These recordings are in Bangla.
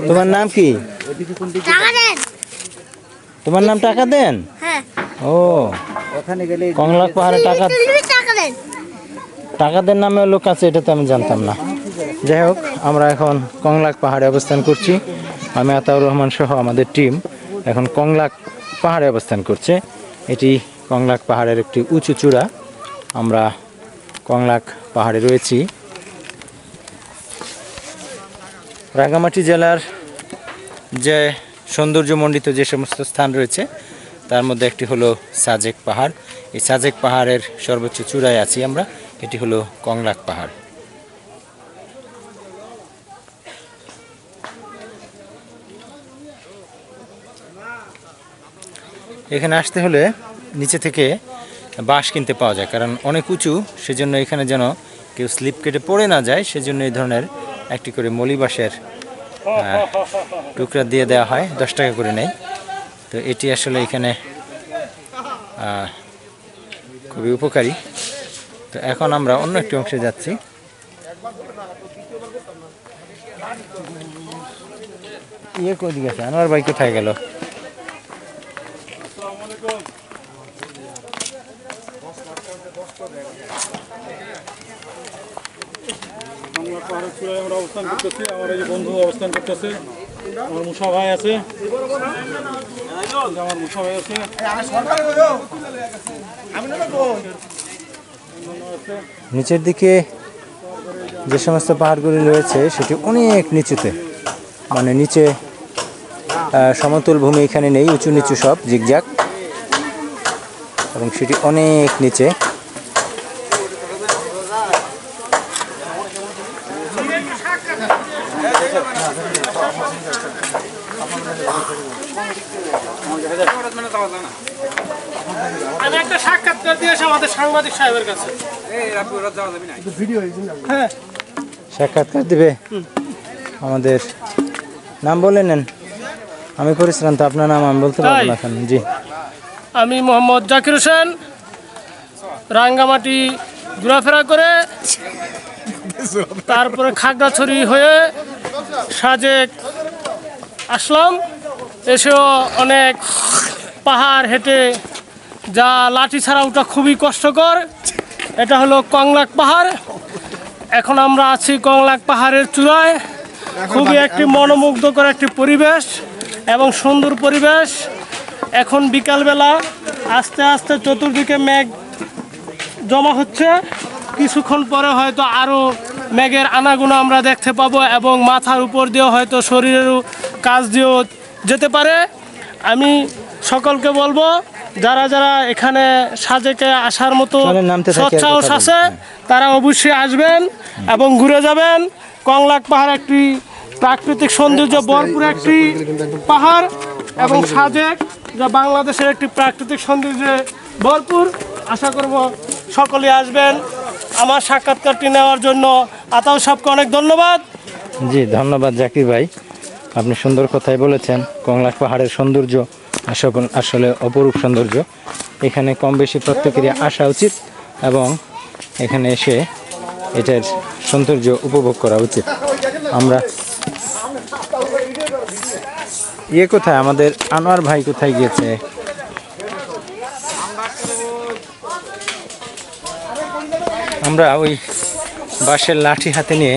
তোমার নাম কি? তোমার নাম টাকা দেন? ও ওখানে গেলে কংলাক পাহাড়ে টাকা দেন নামে লোক আছে, এটা তো আমি জানতাম না। যাই হোক, আমরা এখন কংলাক পাহাড়ে অবস্থান করছি। আমি আতাউর রহমান সহ আমাদের টিম এখন কংলাক পাহাড়ে অবস্থান করছে। এটি কংলাক পাহাড়ের একটি উঁচু চূড়া। আমরা কংলাক পাহাড়ে রয়েছি। রাঙ্গামাটি জেলার যে সৌন্দর্যমণ্ডিত যে সমস্ত স্থান রয়েছে তার মধ্যে একটি হলো সাজেক পাহাড়। এই সাজেক পাহাড়ের সর্বোচ্চ চূড়ায় আছি আমরা। এটি হলো কংলাক পাহাড়। এখানে আসতে হলে নিচে থেকে বাঁশ কিনতে পাওয়া যায়, কারণ অনেক উঁচু, সেজন্য এখানে যেন কেউ স্লিপ কেটে পড়ে না যায় সেজন্য এই ধরনের একটি করে মলি বাঁশের টুকরা দিয়ে দেওয়া হয়, 10 টাকা করে নেয়। তো এটি আসলে এখানে খুবই উপকারী। তো এখন আমরা অন্য একটি অংশে যাচ্ছি। কই দিকে আছে? আনোয়ার ভাই কোথায় গেল? আমরা অবস্থান করতেছি, আমার এই যে বন্ধু অবস্থান করতেছে, আমার মুসা ভাই আছে, আমার মুসা ভাই আছে। নিচের দিকে যে সমস্ত পাহাড়গুলি রয়েছে সেটি অনেক নিচুতে, মানে নিচে সমতল ভূমি এখানে নেই, উঁচু নিচু সব জিগজ্যাগ, এবং সেটি অনেক নিচে। আমি একটা সাক্ষাৎকার দিয়েছি আমাদের সাংবাদিক সাহেবের কাছে। হ্যাঁ, সাক্ষাৎকার দিবে। আমাদের নাম বলে নেন। আমি করেছিলাম তো, আপনার নাম আমি বলতে পারবো না এখন। জি, আমি মোহাম্মদ জাকির হোসেন, রাঙ্গামাটি ঘোরাফেরা করে তারপরে খাগড়াছড়ি হয়ে সাজেক আসলাম। এসেও অনেক পাহাড় হেঁটে, যা লাঠি ছাড়া ওটা খুবই কষ্টকর। এটা হলো কংলাক পাহাড়। এখন আমরা আছি কংলাক পাহাড়ের চূড়ায়। খুবই একটি মনোমুগ্ধকর একটি পরিবেশ এবং সুন্দর পরিবেশ। এখন বিকালবেলা, আস্তে আস্তে চতুর্দিকে মেঘ জমা হচ্ছে। কিছুক্ষণ পরে হয়তো আরও মেঘের আনাগোনা আমরা দেখতে পাবো, এবং মাথার উপর দিয়েও হয়তো শরীরেরও কাজ দিয়েও যেতে পারে। আমি সকলকে বলবো, যারা যারা এখানে সাজেকে আসার মতো সৎসাহস আছে তারা অবশ্যই আসবেন এবং ঘুরে যাবেন। কংলাক পাহাড় একটি প্রাকৃতিক সৌন্দর্য ভরপুর একটি পাহাড়, এবং সাজেক যা বাংলাদেশের একটি প্রাকৃতিক সৌন্দর্যে ভরপুর। আশা করব সকলে আসবেন। আমার সাক্ষাৎকারটি নেওয়ার জন্য আতাউর সাহেবকে অনেক ধন্যবাদ। জি, ধন্যবাদ জাকির ভাই, আপনি সুন্দর কথাই বলেছেন। কংলাক পাহাড়ের সৌন্দর্য আসলে অপরূপ সৌন্দর্য। এখানে কম বেশি প্রত্যেকেরই আসা উচিত এবং এখানে এসে এটার সৌন্দর্য উপভোগ করা উচিত। আমরা কোথায় আমাদের আনোয়ার ভাই কোথায় গিয়েছে? আমরা ওই বাঁশের লাঠি হাতে নিয়ে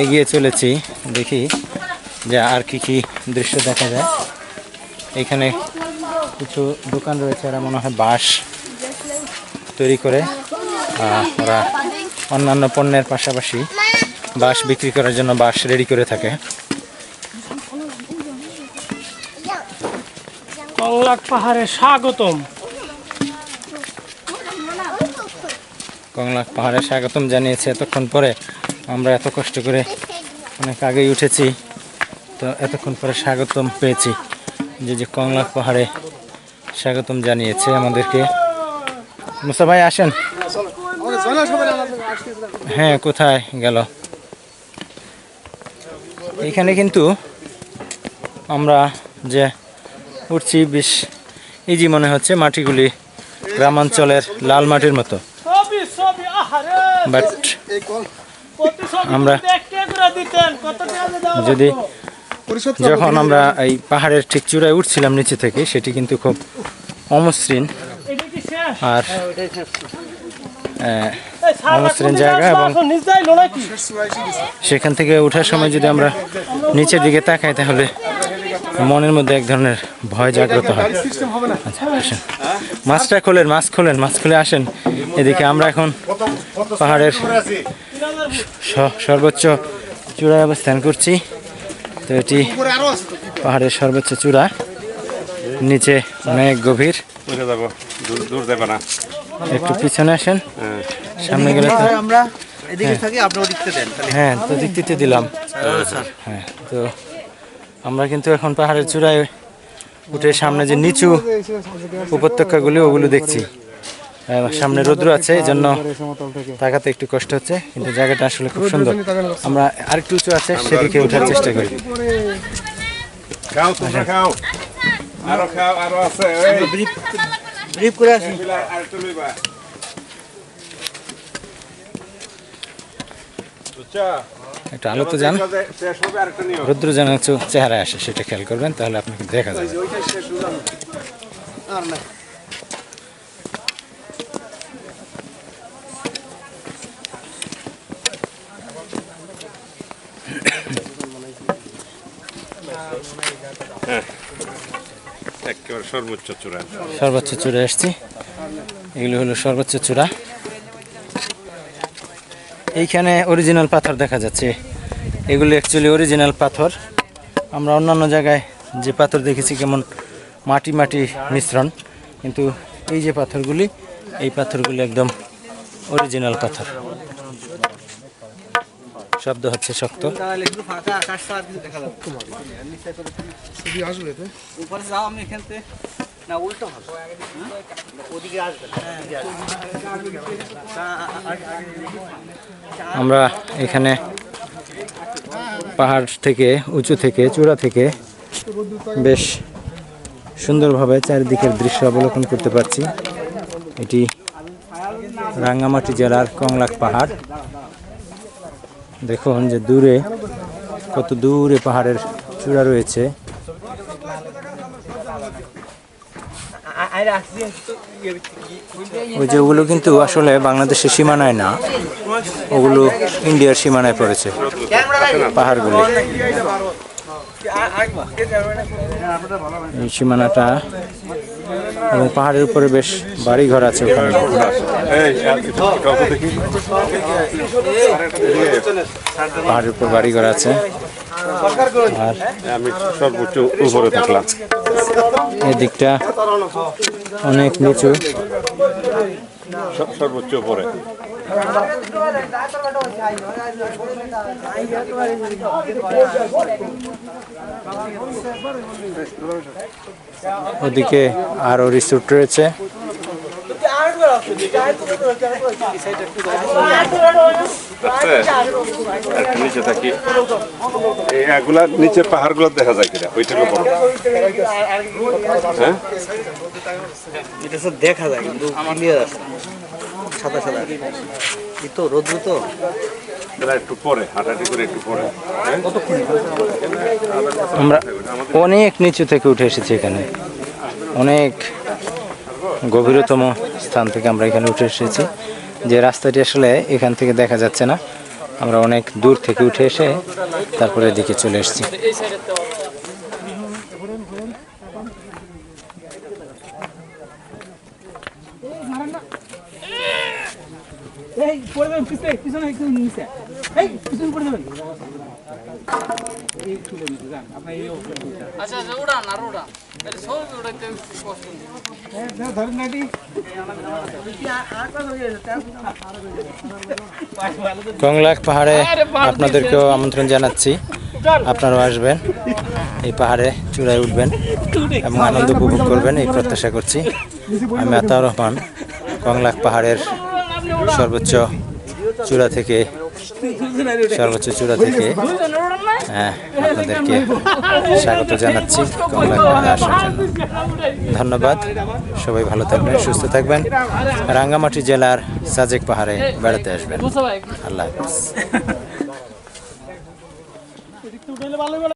এগিয়ে চলেছি। দেখি যে আর কি কি দৃশ্য দেখা যায়। এখানে কিছু দোকান রয়েছে, এরা মনে হয় বাঁশ তৈরি করে। ওরা অন্যান্য পণ্যের পাশাপাশি বাঁশ বিক্রি করার জন্য বাঁশ রেডি করে থাকে। কংলাক পাহাড়ে স্বাগতম। কংলাক পাহাড়ে স্বাগতম জানিয়েছে এতক্ষণ পরে। আমরা এত কষ্ট করে অনেক আগেই উঠেছি, তো এতক্ষণ পরে স্বাগতম পেয়েছি। যে কংলাক পাহাড়ে স্বাগতম জানিয়েছে আমাদেরকে। মুসা ভাই আসেন। হ্যাঁ, কোথায় গেল? এখানে কিন্তু আমরা যে উঠছি বেশ ইজি মনে হচ্ছে। মাটিগুলি গ্রামাঞ্চলের লাল মাটির মতো, বাট আমরা যদি যখন আমরা এই পাহাড়ের ঠিক চূড়ায় উঠছিলাম নিচে থেকে, সেটি কিন্তু খুব অমসৃণ আর অমসৃণ জায়গা, এবং সেখান থেকে ওঠার সময় যদি আমরা নিচের দিকে তাকাই তাহলে মনের মধ্যে এক ধরনের ভয় জাগ্রত হয়। আচ্ছা আসেন, মাছটা খোলেন, মাছ খুলে আসেন এদিকে। আমরা এখন পাহাড়ের সর্বোচ্চ চূড়ায় অবস্থান করছি। তো এটি পাহাড়ের সর্বোচ্চ চূড়া, নিচে অনেক গভীর। একটু পিছনে আসেন, সামনে গেলে তো আমরা এদিকে থাকি, আপনি ওদিকতে দেন। হ্যাঁ, তো দিক দিতে দিলাম। হ্যাঁ, তো আমরা কিন্তু এখন পাহাড়ের চূড়ায় উঠে সামনে যে নিচু উপত্যকাগুলি ওগুলো দেখছি। সামনে রৌদ্র আছে, এই জন্য তাকাতে একটু কষ্ট হচ্ছে, কিন্তু জায়গাটা আসলে খুব সুন্দর। আমরা আরেকটু উঁচু আছে সেদিকে ওঠার চেষ্টা করি। একটা আলো তো যান, রৌদ্র যেন চেহারায় আসে সেটা খেয়াল করবেন, তাহলে আপনাকে দেখা যাবে। সর্বোচ্চ চূড়া এসছি, এগুলো হলো সর্বোচ্চ চূড়া। এইখানে অরিজিনাল পাথর দেখা যাচ্ছে, এগুলো অ্যাকচুয়ালি অরিজিনাল পাথর। আমরা অন্যান্য জায়গায় যে পাথর দেখেছি কেমন মাটি মিশ্রণ, কিন্তু এই যে পাথরগুলি, এই পাথরগুলি একদম অরিজিনাল পাথর। শব্দ হচ্ছে শক্ত। আমরা এখানে পাহাড় থেকে, উঁচু থেকে, চূড়া থেকে বেশ সুন্দরভাবে চারিদিকের দৃশ্য অবলোকন করতে পারছি। এটি রাঙ্গামাটি জেলার কংলাক পাহাড়। দেখুন যে দূরে, কত দূরে পাহাড়ের চূড়া রয়েছে। ওই যে ওগুলো কিন্তু আসলে বাংলাদেশের সীমানায় না, ওগুলো ইন্ডিয়ার সীমানায় পড়েছে পাহাড়গুলো। এই সীমানাটা, এবং পাহাড়ের উপরে বেশ বাড়ি ঘর আছে ওখানে। পাহাড়ের উপর বাড়ি ঘর আছে, আর আমি সর্বোচ্চ উপরে থাকলাম। এদিকটা অনেক নিচু, সর্বোচ্চ উপরে। ওদিকে আরো রিসোর্ট রয়েছে। নিচে থাকি, এগুলা নিচে পাহাড় গুলো দেখা যায় কিনা, ওইটাকে বড়। হ্যাঁ, এটা তো দেখা যায় কিন্তু ক্লিয়ার আছে, সাদা সাদা। এই তো রোদ্র তো একটু পরে হাঁটাহাঁটি করে একটু পরে। আমরা অনেক নিচু থেকে উঠে এসেছি, এখানে অনেক গভীরতম স্থান থেকে আমরা এখানে উঠে এসেছি। যে রাস্তাটি আসলে এখান থেকে দেখা যাচ্ছে না, আমরা অনেক দূর থেকে উঠে এসে তারপরে এদিকে চলে এসেছি। কংলাক পাহাড়ে আপনাদেরকেও আমন্ত্রণ জানাচ্ছি, আপনারাও আসবেন, এই পাহাড়ে চূড়ায় উঠবেন এবং আনন্দ উপভোগ করবেন, এই প্রত্যাশা করছি। আমি আতাউর রহমান, কংলাক পাহাড়ের সর্বোচ্চ চূড়া থেকে আপনাদেরকে স্বাগত জানাচ্ছি কংলাক পাহাড়ে আসার জন্য। ধন্যবাদ, সবাই ভালো থাকবেন, সুস্থ থাকবেন, রাঙ্গামাটি জেলার সাজেক পাহাড়ে বেড়াতে আসবেন। আল্লাহ হাফেজ। এদিক থেকে উঠাইলে ভালো হবে না।